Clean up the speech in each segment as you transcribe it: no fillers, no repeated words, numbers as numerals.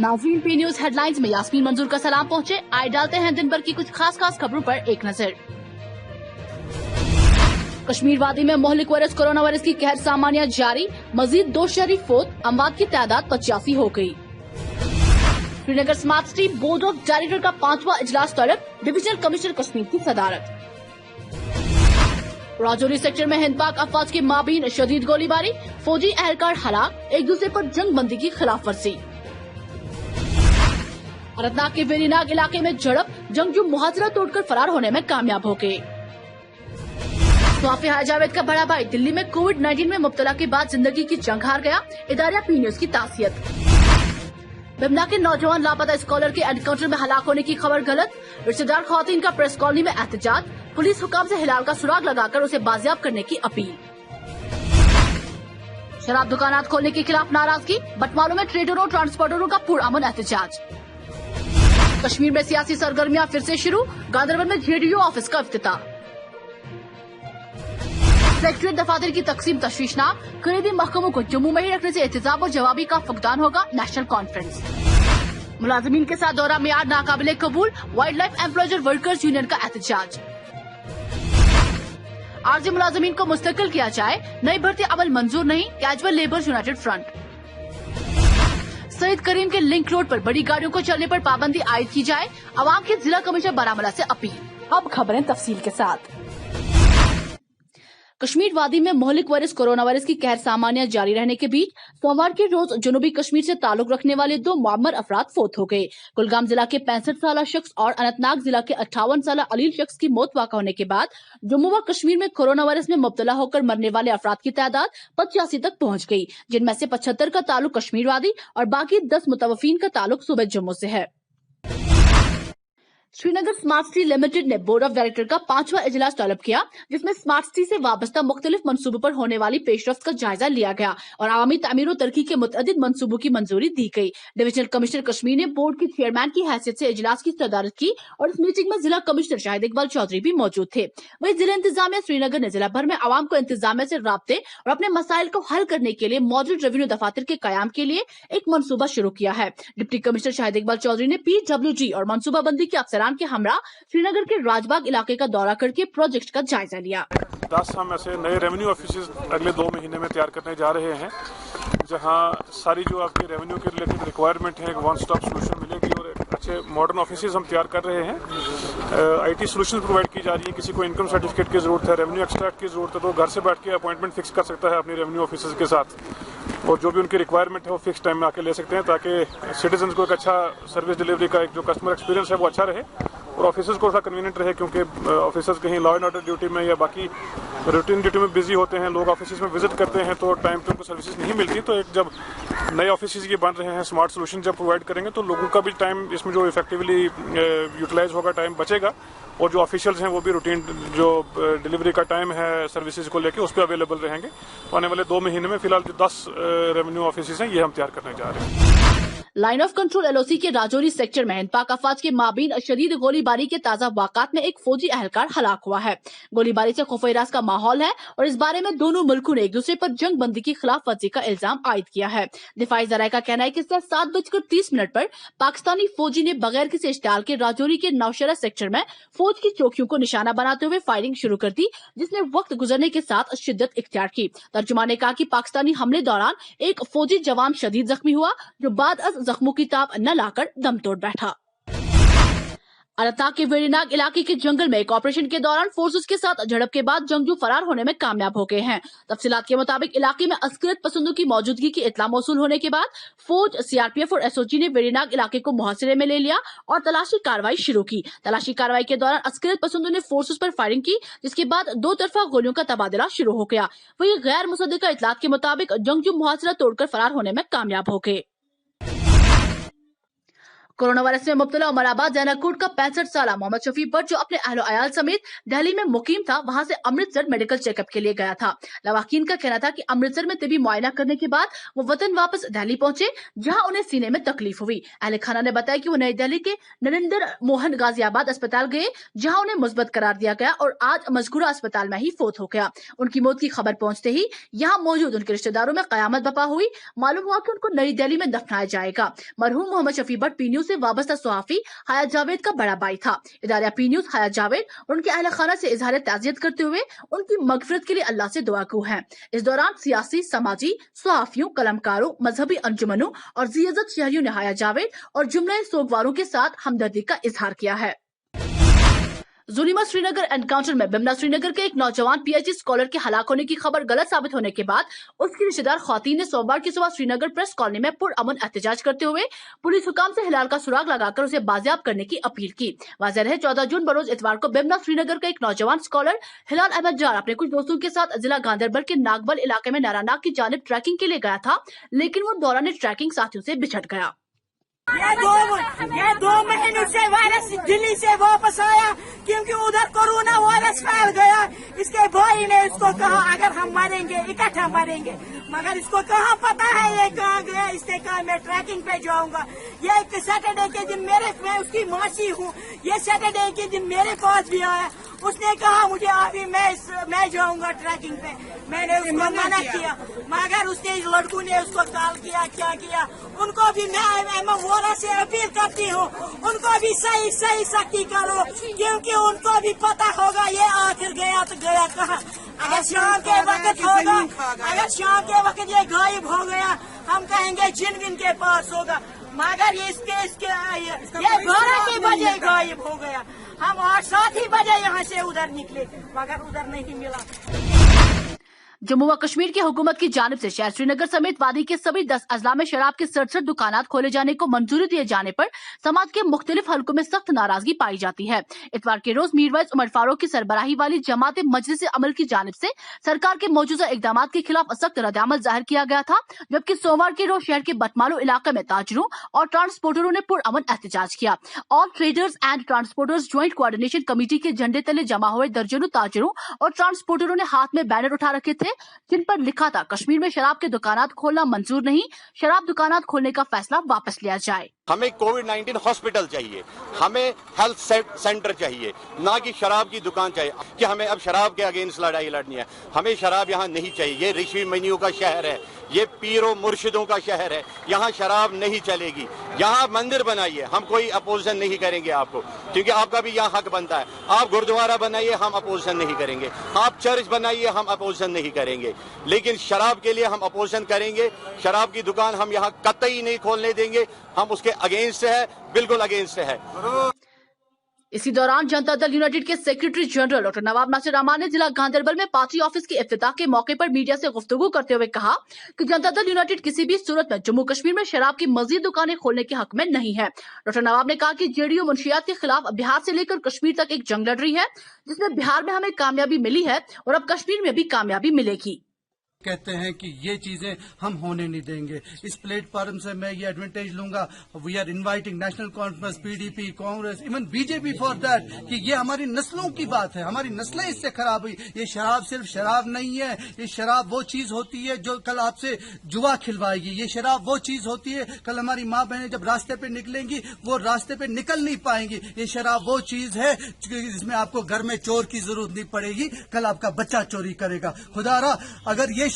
नाज़रीन, P news headlines में यास्मीन मंजूर का सलाम पहुंचे। आए डालते हैं दिन भर की कुछ खास खबरों पर एक नजर। कश्मीर वादी में मोहलिक वायरस कोरोना वायरस की कहर सामान्य जारी, मजीद 2 शहरी फौत, अमवात की तादाद 85 हो गई। Srinagar smart city board of director का 5वां इजलास तलब, डिविजनल कमिश्नर कश्मीर की सदारत। राजौरी सेक्टर में हिंद पाक अफवाज के माबीन शदीद गोलीबारी, फौजी एहलकार हलाक, एक दूसरे पर जंग बंदी की खिलाफ वर्जी। अनंतनाग के वेरीनाग इलाके में झड़प, जंगजू मुहाजरा तोड़कर फरार होने में कामयाब हो गए। स्वाफी जावेद का बड़ा भाई दिल्ली में कोविड-19 में मुब्तला के बाद जिंदगी की जंग हार गया, इदारा पी न्यूज की तासियत। बिमना के नौजवान लापता स्कॉलर के एनकाउंटर में हलाक होने की खबर गलत, रिश्तेदार खवातीन का प्रेस कॉलोनी में एहतजाज, पुलिस हुकाम से हिलाल का सुराग लगाकर उसे बाजियाब करने की अपील। शराब दुकानात खोलने के खिलाफ नाराजगी, बटवालों में ट्रेडरों ट्रांसपोर्टरों का पुरअमन एहतजाज। कश्मीर में सियासी सरगर्मियां फिर से शुरू, गांदरबल में जेडीयू ऑफिस का इफ्तिताह। सेक्रेटरी दफातर की तकसीम तशवीशनाक, खरीदी महकमों को जम्मू में ही रखने से एहतजाब और जवाबी का फुकदान होगा, नेशनल कॉन्फ्रेंस। मुलाजिमीन के साथ दौरा मियाद नाकाबिले कबूल, wild life employees workers union का एहतजाज। आरजी मुलाजिमीन को मुस्तकिल किया जाए, नई भर्ती अमल मंजूर नहीं, casual labours united front. Saeed Karim के लिंक रोड पर बड़ी गाड़ियों को चलने पर पाबंदी आयद की जाए, अवाम की जिला कमिश्नर बारामूला से अपील। अब खबरें तफसील के साथ। कश्मीर वादी में मोहलिक वायरस कोरोना वायरस की कहर सामान्य जारी रहने के बीच सोमवार के रोज जनूबी कश्मीर से ताल्लुक रखने वाले 2 मुअम्मर अफराद फौत हो गए। कुलगाम जिला के 65 साल शख्स और अनंतनाग जिला के 58 साल अलील शख्स की मौत वाक़ा होने के बाद जम्मू व कश्मीर में कोरोना वायरस में मुब्तला होकर मरने वाले अफराद की तादाद 85 तक पहुंच गई, जिनमें से 75 का ताल्लुक कश्मीर वादी और बाकी 10 मुतवफीन का ताल्लुक सूबे जम्मू से है। श्रीनगर स्मार्ट सिटी लिमिटेड ने बोर्ड ऑफ डायरेक्टर का 5वां इजलास तलब किया, जिसमें स्मार्ट सिटी से वाबस्ता मुख्तलिफ मंसूबों पर होने वाली पेशरफ्त का जायजा लिया गया और आवामी तामीर और तरक्की के मुतअद्दिद मंसूबों की मंजूरी दी गई। डिविजनल कमिश्नर कश्मीर ने बोर्ड के चेयरमैन की हैसियत से इजलास की सदारत की और इस मीटिंग में जिला कमिश्नर शाहिद इकबाल चौधरी भी मौजूद थे। वहीं जिला इंतजामिया श्रीनगर ने जिला भर में आवाम को इंतजामिया से राब्ते और अपने मसाइल को हल करने के लिए मॉडल रेवेन्यू दफातर के कयाम के लिए एक मंसूबा शुरू किया है। डिप्टी कमिश्नर शाहिद इकबाल चौधरी ने PWG और मनसूबाबंदी के अफसरान के हमरा श्रीनगर के राजबाग इलाके का दौरा करके प्रोजेक्ट का जायजा लिया। 10 हम ऐसे नए रेवेन्यू ऑफिस अगले 2 महीने में तैयार करने जा रहे हैं, जहां सारी जो आपकी रेवेन्यू के रिलेटेड रिक्वायरमेंट है, वन स्टॉप सोल्यूशन मिलेगी और अच्छे मॉडर्न ऑफिसेज हम तैयार कर रहे हैं। IT सोल्यूशन प्रोवाइड की जा रही है, किसी को इनकम सर्टिफिकेट की जरूरत है, रेवेन्यू एक्सट्रैक्ट की जरूरत है, तो घर से बैठ के अपॉइंटमेंट फिक्स कर सकता है अपनी रेवेन्यू ऑफिसर्स के साथ और जो भी उनकी रिक्वायरमेंट है वो फिक्स टाइम में आके ले सकते हैं, ताकि सिटीजन को एक अच्छा सर्विस डिलीवरी का एक जो कस्टमर एक्सपीरियंस है वो अच्छा रहे और ऑफिसर्स को थोड़ा कन्वीनियंट रहे, क्योंकि ऑफिसर्स कहीं लॉ एंड ऑर्डर ड्यूटी में या बाकी रूटीन ड्यूटी में बिजी होते हैं, लोग ऑफिस में विजिट करते हैं तो टाइम पे उनको सर्विसेज नहीं मिलती। तो एक जब नए ऑफिस ये बन रहे हैं, स्मार्ट सोल्यूशन जब प्रोवाइड करेंगे तो लोगों का भी टाइम इसमें जो इफेक्टिवली यूटिलाइज होगा, टाइम बचेगा और जो ऑफिशियल्स हैं वो भी रूटीन जो डिलीवरी का टाइम है सर्विसेज को लेके उस पर अवेलेबल रहेंगे। आने वाले 2 महीने में फिलहाल जो 10 रेवेन्यू ऑफिस हैं ये हम तैयार करने जा रहे हैं। लाइन ऑफ कंट्रोल LOC के राजौरी सेक्टर में हिंद पाक अफवाज के माबीन शदीद गोलीबारी के ताजा वाक़ात में एक फौजी एहलकार हलाक हुआ है। गोलीबारी से खौफ-ए-रास का माहौल है और इस बारे में दोनों मुल्कों ने एक दूसरे पर जंग बंदी की खिलाफ वर्जी का इल्जाम आयद किया है। दिफाई जराये का कहना है कि 7:30 पर पाकिस्तानी फौजी ने बगैर किसी इश्तियाल के राजौरी के नौशहरा सेक्टर में फौज की चौकियों को निशाना बनाते हुए फायरिंग शुरू कर दी, जिसने वक्त गुजरने के साथ शिद्दत इख्तियार की। तर्जुमान ने कहा कि पाकिस्तानी हमले दौरान एक फौजी जवान शदीद जख्मी हुआ, जो बाद जख्मों की ताब न लाकर दम तोड़ बैठा। अनंतनाग के वेरीनाग इलाके के जंगल में एक ऑपरेशन के दौरान फोर्सेस के साथ झड़प के बाद जंगजू फरार होने में कामयाब हो गए हैं। तफसीलात के मुताबिक इलाके में अस्करत पसंदों की मौजूदगी की इत्तला मौसूल होने के बाद फौज, CRPF और SOG ने वेरीनाग इलाके को मुहासरे में ले लिया और तलाशी कार्रवाई शुरू की। तलाशी कार्रवाई के दौरान अस्करत पसंदों ने फोर्सेस पर फायरिंग की, जिसके बाद 2 तरफा गोलियों का तबादला शुरू हो गया। वहीं गैर मुसद्दिका इत्तलात के मुताबिक जंगजू मुहासरा तोड़कर फरार होने में कामयाब हो गए। कोरोना वायरस में मुब्तला उमराबाद जैनाकोट का 65 साल मोहम्मद शफी भट्ट जो अपने अहलो अयाल समेत दिल्ली में मुकीम था, वहां से अमृतसर मेडिकल चेकअप के लिए गया था। लवाकिन का कहना था कि अमृतसर में तिबी मुआयना करने के बाद वो वतन वापस दिल्ली पहुंचे, जहां उन्हें सीने में तकलीफ हुई। अहले खाना ने बताया कि वो नई दिल्ली के नरेंद्र मोहन गाजियाबाद अस्पताल गए, जहां उन्हें मुस्बत करार दिया गया और आज मजकूरा अस्पताल में ही फोत हो गया। उनकी मौत की खबर पहुंचते ही यहाँ मौजूद उनके रिश्तेदारों में कयामत बपा हुई। मालूम हुआ कि उनको नई दिल्ली में दफनाया जाएगा। मरहूम मोहम्मद शफी भट्ट पी न्यूज से वाबस्ता सहाफी हयात जावेद का बड़ा भाई था। इदारा पी न्यूज हयात जावेद और उनके अहल खाना से इजहार ताज़ियत करते हुए उनकी मगफिरत के लिए अल्लाह से दुआ गो हैं। इस दौरान सियासी, समाजी, सहाफियों, कलमकारों, मजहबी अंजुमनों और जियाजत शहरियों ने हयात जावेद और जुमले सोगवारों के साथ हमदर्दी का इजहार किया है। जुलीमा श्रीनगर एनकाउंटर में बिमना श्रीनगर के एक नौजवान पीएचडी स्कॉलर के हलाक होने की खबर गलत साबित होने के बाद उसकी रिश्तेदार खवातीन ने सोमवार की सुबह श्रीनगर प्रेस कॉलोनी में पुरअमन एहतजाज करते हुए पुलिस हुकाम से हिलाल का सुराग लगाकर उसे बाजियाब करने की अपील की। वाज़ेह है 14 जून बरोज इतवार को बिमना श्रीनगर का एक नौजवान स्कॉलर हिलाल अहमद जार अपने कुछ दोस्तों के साथ जिला गांधरबल के नागबल इलाके में नारानाग की जानिब ट्रैकिंग के लिए गया था, लेकिन वो दौरान ट्रैकिंग साथियों से बिछड़ गया। ये दो महीनों से वायरस दिल्ली से वापस आया क्योंकि उधर कोरोना वायरस फैल गया। इसके भाई ने इसको कहा अगर हम मरेंगे इकट्ठा मरेंगे, मगर इसको कहाँ पता है ये कहाँ गया। इसने कहा मैं ट्रैकिंग पे जाऊंगा। ये सैटरडे के दिन मैं उसकी मासी हूँ, ये सैटरडे के दिन मेरे पास भी आया। उसने कहा मुझे अभी मैं जाऊंगा ट्रैकिंग पे। मैंने उसको मना किया, मगर उसने लड़कों ने उसको कॉल किया, क्या किया। उनको भी मैं वोरा से अपील करती हूँ, उनको भी सही सख्ती करो, क्योंकि उनको भी पता होगा ये आखिर गया तो गया कहाँ। अगर शाम के वक्त होगा, अगर शाम के वक्त ये गायब हो गया, हम कहेंगे जिन के पास होगा, मगर ये 12 के बजे गायब हो गया। हम 8-7 ही बजे यहाँ से उधर निकले, मगर उधर नहीं मिला। जम्मू व कश्मीर की हुकूमत की जानिब से शहर श्रीनगर समेत वादी के सभी 10 अजला में शराब के 67 दुकानात खोले जाने को मंजूरी दिए जाने पर समाज के मुख्तलिफ हलकों में सख्त नाराजगी पाई जाती है। इतवार के रोज मीरवाइज उमर फारूक की सरबराही वाली जमात मजलिस अमल की जानिब से सरकार के मौजूदा इकदाम के खिलाफ सख्त रद्द-ए-अमल जाहिर किया गया था, जबकि सोमवार के रोज शहर के बटमालू इलाके में ताजरों और ट्रांसपोर्टरों ने पुरअमन एहतजाज किया। All traders and transporters joint coordination committee के झंडे तले जमा हुए दर्जनों ताजरों और ट्रांसपोर्टरों ने हाथ में बैनर उठा रखे थे, जिन पर लिखा था कश्मीर में शराब के दुकानात खोलना मंजूर नहीं, शराब दुकानात खोलने का फैसला वापस लिया जाए। हमें कोविड-19 हॉस्पिटल चाहिए, हमें हेल्थ सेंटर चाहिए, ना कि शराब की दुकान चाहिए कि हमें अब शराब के अगेंस्ट लड़ाई लड़नी है। हमें शराब यहाँ नहीं चाहिए। ये ऋषि मुनियों का शहर है, ये पीरों मुर्शिदों का शहर है, यहाँ शराब नहीं चलेगी। यहाँ मंदिर बनाइए, हम कोई अपोजिशन नहीं करेंगे आपको, क्योंकि आपका भी यहाँ हक बनता है। आप गुरुद्वारा बनाइए, हम अपोजिशन नहीं करेंगे। आप चर्च बनाइए, हम अपोजिशन नहीं करेंगे, लेकिन शराब के लिए हम अपोजिशन करेंगे। शराब की दुकान हम यहाँ कतई नहीं खोलने देंगे। हम उसके अगेंस्ट है, बिल्कुल अगेंस्ट है। इसी दौरान जनता दल यूनाइटेड के सेक्रेटरी जनरल डॉक्टर नवाब नासिर रहमान ने जिला गांधरबल में पार्टी ऑफिस के इफ्तिताह के मौके पर मीडिया से गुफ्तगू करते हुए कहा कि जनता दल यूनाइटेड किसी भी सूरत में जम्मू कश्मीर में शराब की मजीद दुकानें खोलने के हक में नहीं है। डॉक्टर नवाब ने कहा कि जेडीयू मुंशियात के खिलाफ बिहार से लेकर कश्मीर तक एक जंग लड़ रही है, जिसमें बिहार में हमें कामयाबी मिली है और अब कश्मीर में भी कामयाबी मिलेगी। कहते हैं कि ये चीजें हम होने नहीं देंगे। इस प्लेटफॉर्म से मैं ये एडवांटेज लूंगा, we are inviting National Conference, PDP, Congress, even BJP for that, कि ये हमारी नस्लों की बात है, हमारी नस्लें इससे खराब हुई। ये शराब सिर्फ शराब नहीं है, ये शराब वो चीज होती है जो कल आपसे जुआ खिलवाएगी। ये शराब वो चीज होती है कल हमारी माँ बहनें जब रास्ते पे निकलेंगी वो रास्ते पे निकल नहीं पाएंगी। ये शराब वो चीज है जिसमें आपको घर में चोर की जरूरत नहीं पड़ेगी, कल आपका बच्चा चोरी करेगा। खुदारा अगर ये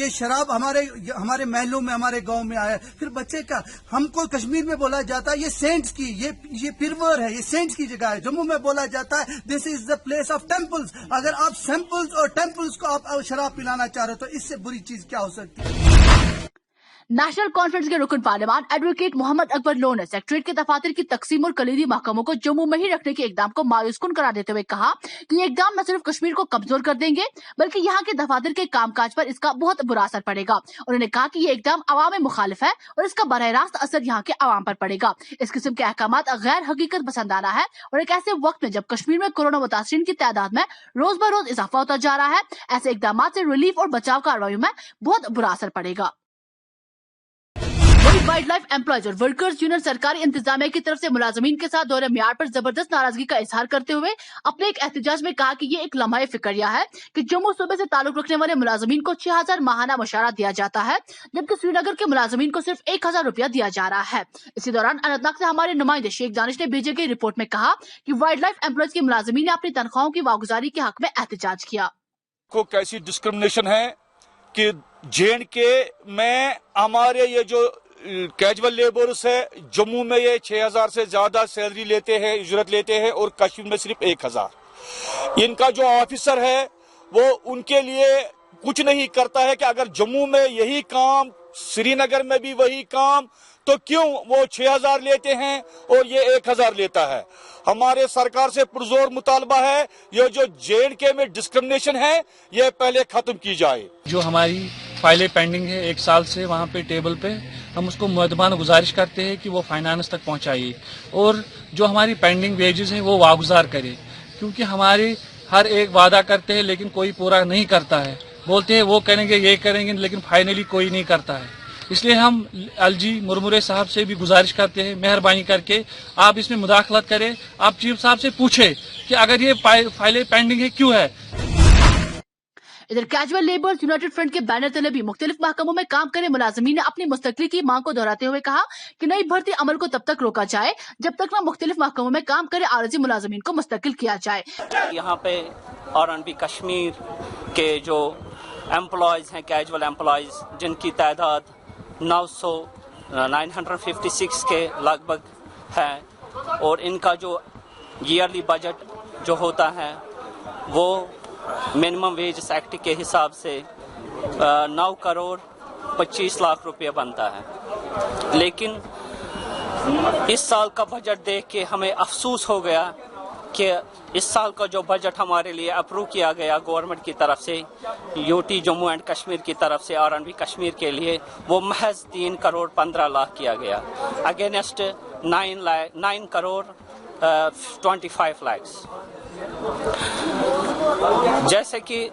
शराब हमारे महलों में, हमारे गांव में आया, फिर बच्चे का, हमको कश्मीर में बोला जाता है ये सेंट्स की, ये पिरवर है, ये सेंट्स की जगह है। जम्मू में बोला जाता है this is the place of temples. अगर आप सैंपल्स और टेम्पल्स को आप शराब पिलाना चाह रहे हो तो इससे बुरी चीज क्या हो सकती है। नेशनल कॉन्फ्रेंस के रुकन पार्लियामान एडवोकेट मोहम्मद अकबर लोन ने सेक्रेटरीट के दफातर की तकसीम और कलीदी महकमों को जम्मू में ही रखने के इकदाम को मायूसकुन करार देते हुए कहा कि ये इकदाम न सिर्फ कश्मीर को कमजोर कर देंगे बल्कि यहाँ के दफातर के कामकाज पर इसका बहुत बुरा असर पड़ेगा। उन्होंने कहा कि ये इकदाम अवाम में मुखालिफ है और इसका बरह रास्त असर यहाँ के अवाम पर पड़ेगा। इस किस्म के अहकाम गैर हकीकत पसंदाना है और एक ऐसे वक्त में जब कश्मीर में कोरोना मुतासरीन की तादाद में रोज ब रोज इजाफा होता जा रहा है, ऐसे इकदाम से रिलीफ और बचाव कार्रवाई में बहुत बुरा असर पड़ेगा। वही वाइल्ड लाइफ एम्प्लॉयज और वर्कर्स यूनियन सरकारी इंतजामिया की तरफ से मुलाजमीन के साथ दौरे मियार पर जबरदस्त नाराजगी का इजहार करते हुए अपने एक एहतजाज में कहा कि ये एक लम्हा फिक्रिया है कि जम्मू सूबे से ताल्लुक रखने वाले मुलाजमीन को 6000 माहाना मुशारा दिया जाता है, जबकि श्रीनगर के मुलाजमीन को सिर्फ 1000 रुपया दिया जा रहा है। इसी दौरान अनंतनाग से हमारे नुमाइंदे शेख दानिश ने भेजे गई रिपोर्ट में कहा कि वाइल्ड लाइफ एम्प्लॉयज के मुलाजमीन ने अपनी तनख्वाहों की वागुजारी के हक में एहतजाज किया। को कैसी डिस्क्रिमिनेशन है कि J&K में हमारे ये जो कैजुअल लेबर्स है, जम्मू में ये 6000 से ज्यादा सैलरी लेते हैं, उजरत लेते हैं, और कश्मीर में सिर्फ 1000। इनका जो ऑफिसर है वो उनके लिए कुछ नहीं करता है कि अगर जम्मू में यही काम, श्रीनगर में भी वही काम, तो क्यों वो 6000 लेते हैं और ये 1000 लेता है। हमारे सरकार से पुरजोर मुतालबा है ये जो J&K में डिस्क्रिमिनेशन है ये पहले खत्म की जाए। जो हमारी फाइलें पेंडिंग है 1 साल से वहाँ पे टेबल पे, हम उसको मुअद्दबाना गुजारिश करते हैं कि वो फाइनेंस तक पहुँचाइए और जो हमारी पेंडिंग वेजेस हैं वो वागुजार करे, क्योंकि हमारे हर एक वादा करते हैं लेकिन कोई पूरा नहीं करता है। बोलते हैं वो करेंगे ये करेंगे लेकिन फाइनली कोई नहीं करता है। इसलिए हम एलजी मुरमुरे साहब से भी गुजारिश करते हैं, मेहरबानी करके आप इसमें मुदाखलत करें। आप चीफ साहब से पूछे कि अगर ये फाइलें पेंडिंग है क्यों है। इधर कैजुअल लेबर्स यूनाइटेड फ्रंट के बैनर तले भी मुख्तलिफ महकमों में काम करे मुलाजमीन ने अपनी मुस्तकली की मांग को दोहराते हुए कहा कि नई भर्ती अमल को तब तक रोका जाए जब तक न मुख्तलिफ महकमों में काम करे आरजी मुलाजमीन को मुस्तकिल किया जाए। यहाँ पे R&B कश्मीर के जो एम्प्लॉयज हैं, कैजुअल एम्प्लॉयज, जिनकी तादाद 956 के लगभग है, और इनका जो ईयरली बजट जो होता है वो मिनिमम वेज एक्ट के हिसाब से 9 करोड़ 25 लाख रुपये बनता है। लेकिन इस साल का बजट देख के हमें अफसोस हो गया कि इस साल का जो बजट हमारे लिए अप्रूव किया गया गवर्नमेंट की तरफ से, यूटी जम्मू एंड कश्मीर की तरफ से R&B कश्मीर के लिए, वो महज 3 करोड़ 15 लाख किया गया, अगेंस्ट 9 करोड़ 25 लाख। जैसे कि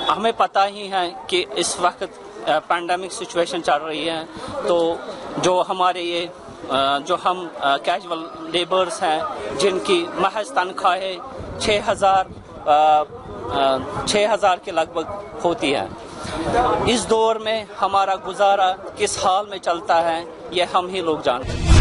हमें पता ही है कि इस वक्त पैंडेमिक सिचुएशन चल रही है, तो जो हमारे ये जो हम कैजुअल लेबर्स हैं जिनकी महज तनख्वाहें 6000 के लगभग होती है, इस दौर में हमारा गुजारा किस हाल में चलता है ये हम ही लोग जानते हैं।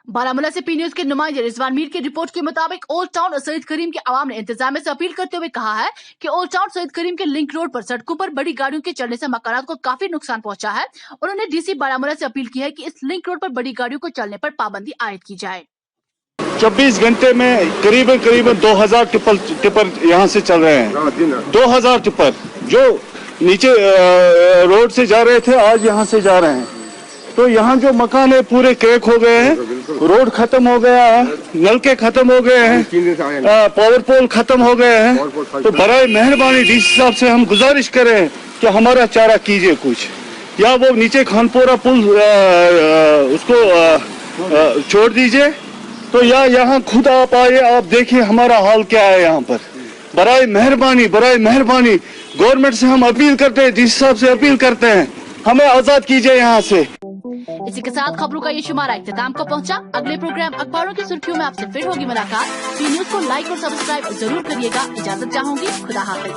बारामूला से पी न्यूज के नुमाइंदे रिजवान मीर की रिपोर्ट के मुताबिक ओल्ड टाउन सईद करीम के आवाम ने इंतजामिया से अपील करते हुए कहा है कि ओल्ड टाउन सईद करीम के लिंक रोड पर सड़कों पर बड़ी गाड़ियों के चलने से मकानात को काफी नुकसान पहुंचा है। उन्होंने डीसी बारामूला से अपील की है कि इस लिंक रोड पर बड़ी गाड़ियों को चलने पर पाबंदी आयद की जाए। 24 घंटे में करीबन 2000 टिपर यहाँ से चल रहे हैं। 2000 टिपर जो नीचे रोड से जा रहे थे आज यहाँ से जा रहे हैं। तो यहाँ जो मकान है पूरे क्रैक हो गए हैं, रोड खत्म हो गया है, नलके खत्म हो गए हैं, पावर पोल खत्म हो गए हैं। तो बराए मेहरबानी डीसी साहब से हम गुजारिश करें कि हमारा चारा कीजिए कुछ, या वो नीचे खानपुरा पुल उसको छोड़ दीजिए, तो या यहाँ खुद आप आए, आप देखिए हमारा हाल क्या है यहाँ पर। बराए मेहरबानी गवर्नमेंट से हम अपील करते हैं, डीसी साहब से अपील करते हैं, हमें आजाद कीजिए यहाँ से। इसी के साथ खबरों का ये शुमारा इख्तिताम को पहुंचा। अगले प्रोग्राम अखबारों की सुर्खियों में आपसे फिर होगी मुलाकात। पी न्यूज को लाइक और सब्सक्राइब जरूर करिएगा। इजाजत चाहूंगी, खुदा हाफिज।